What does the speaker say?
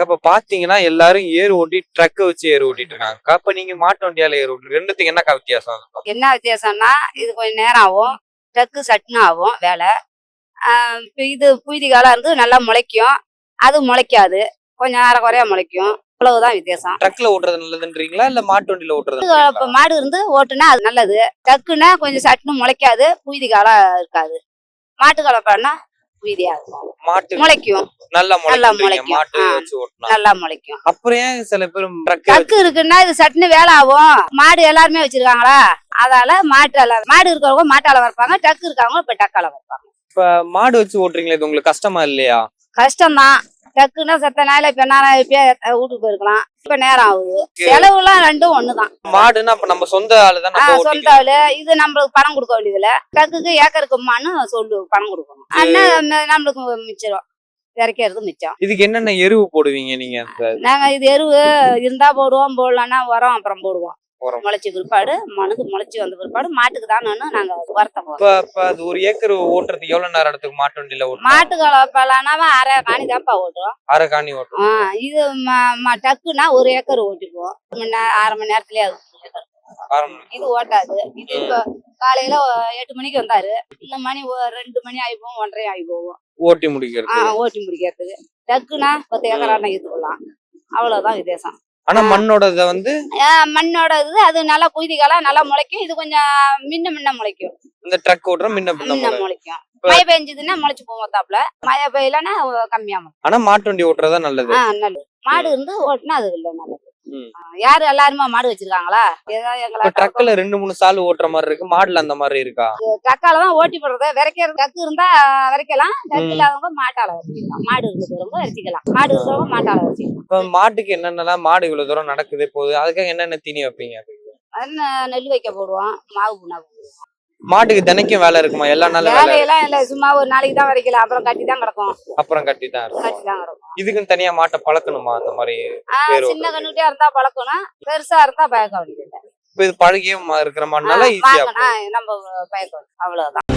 அப்ப பாத்தீங்கன்னா எல்லாரும் ஏறு ஓட்டி ட்ரக் வச்சு ஏறு ஓட்டிட்டு இருக்காங்க. அப்ப நீங்க மாட்டு வண்டியால ஏறு ஓட்டு ரெண்டுத்துக்கு என்னக்கா வித்தியாசம்? என்ன வித்தியாசம்னா இது கொஞ்சம் நேரம் ஆகும், ட்ரக்கு சட்டுன்னு ஆகும் வேலை. இப்போ இது புய்தி காலம் இருந்து நல்லா முளைக்கும், அது முளைக்காது, கொஞ்சம் நேரம் குறையா முளைக்கும், அவ்வளவுதான் வித்தியாசம். ட்ரக்ல ஓட்டுறது நல்லதுன்றீங்களா இல்ல மாட்டு வண்டியில ஓட்டுறது? இப்போ மாடு இருந்து ஓட்டுனா அது நல்லது. ட்ரக்குன்னா கொஞ்சம் சட்டுன்னு முளைக்காது, புய்தி காலம் இருக்காது. மாட்டு காலம் பண்ணா புய்தியா இருக்கும், மாட்டு முளைக்கும், நல்லா நல்லா முளைக்கும். முளைக்கும். மாட்டு வச்சு ஓட்டுனா நல்லா முளைக்கும். அப்புறம் ஏன் சில பேர் ட்ரக்கு இருக்குன்னா இது சட்டுன்னு வேலை ஆகும். மாடு எல்லாருமே வச்சிருக்காங்களா, அதால மாடு இருக்கிறவங்க மாட்டால வளர்ப்பாங்க, ட்ரக் இருக்கவங்க இப்ப டக்கால வளர்ப்பாங்க. இப்ப மாடு வச்சு ஓட்டுறீங்களா, இது உங்களுக்கு கஷ்டமா இல்லையா? கஷ்டம்தான். டக்குன்னா செத்த நாயில இப்ப நேரம் வீட்டுக்கு போயிருக்கலாம், இப்ப நேரம் ஆகுது. செலவுலாம் ரெண்டும் ஒண்ணுதான். மாடுன்னா அப்ப நம்ம சொந்த ஆளுதான். சொந்த ஆளு இது நம்மளுக்கு பணம் கொடுக்க வேண்டியதுல, டக்குக்கு ஏக்கருக்குமான்னு பணம் கொடுக்கணும். ஆனா நம்மளுக்கு மிச்சம் இறக்கிறது மிச்சம். இதுக்கு என்னென்ன எருவு போடுவீங்க நீங்க? நாங்க இது எருவு இருந்தா போடுவோம், போடலன்னா உரம் அப்புறம் போடுவோம். முளைச்சி பிற்பாடு மனுக்கு முளைச்சி வந்த பிற்பாடு மாட்டுக்கு தான் நாங்க உரத்தை போடுவோம். அது ஒரு ஏக்கர் ஓட்டுறதுக்கு எவ்வளவு நேரம் எடுத்துக்கு மாட்டு வண்டியில? மாட்டுக்களை பலானாம அரை காணி தான்ப்பா ஓட்டுவோம். அரை காணி ஓட்டுவோம். இது டக்குன்னா ஒரு ஏக்கர் ஓட்டிக்குவோம், 1/2 மணி நேரத்துலயே. இது ஓட்டாது. இது இப்ப காலையில 8 மணிக்கு வந்தாரு, இந்த மணி 2 மணி ஆயிப்போம், 1:30 ஆகி போவோம் ஓட்டி முடிக்கிறது. ஓட்டி முடிக்கிறதுக்கு. டக்குனா 10 ஏக்கரான எடுத்துக்கலாம், அவ்வளவுதான் வித்தியாசம். ஆனா மண்ணோட வந்து மண்ணோட இது அது நல்லா குய்திகாலம் நல்லா முளைக்கும். இது கொஞ்சம் முன்ன முளைக்கும். இந்த ட்ரக் ஓட்டுற முன்ன முளைக்கும். மழை பெஞ்சதுன்னா முளைச்சு போவாப்ல, மழை பெய்யலன்னா கம்மியா. ஆனா மாட்டு வண்டி ஓட்டுறதா நல்லது. நல்லது. மாடு இருந்து ஓட்டுனா அது இல்ல நல்லது. யாரு எல்லாருமே மாடு வச்சிருக்காங்களா? ட்ரக்ல 2-3 சால் ஓட்டுற மாதிரி இருக்கு, மாடுல அந்த மாதிரி இருக்கா? ட்ரக்காலதான் ஓட்டி போடுறது. விரைக்கிறது ட்ரக் இருந்தா விரைக்கலாம், ட்ரக் இல்லாதவங்க மாட்டால வச்சுக்கலாம். மாடு இருக்கிறவங்க வச்சுக்கலாம், மாடு இருக்கிறவங்க மாட்டால வச்சுக்கலாம். இப்ப மாட்டுக்கு என்னென்னலாம் மாடு இவ்வளவு தூரம் நடக்குது போகுது, அதுக்காக என்னென்ன தீனி வைப்பீங்க? நெல் வைக்க போடுவோம், மாவு புண்ணா போடுவோம். மாட்டுக்கு தினைக்கும் வேலை இருக்குமா? எல்லா நாளும் வேலையெல்லாம் இல்ல, சும்மா ஒரு நாளைக்கு தான் வரைக்கலாம், அப்புறம் கட்டி தான் கிடக்கும். அப்புறம் கட்டி தான் கிடக்கும். இதுக்குன்னு தனியா மாட்டை பழக்கணுமா? அந்த மாதிரி சின்ன கண்ணுட்டே இருந்தா பழக்கணும், பெருசா இருந்தா பயக்க வேண்டியது. இப்ப இது பழகிய இருக்கிற மாடுனால ஈஸியா நம்ம பயக்கணும், அவ்வளவுதான்.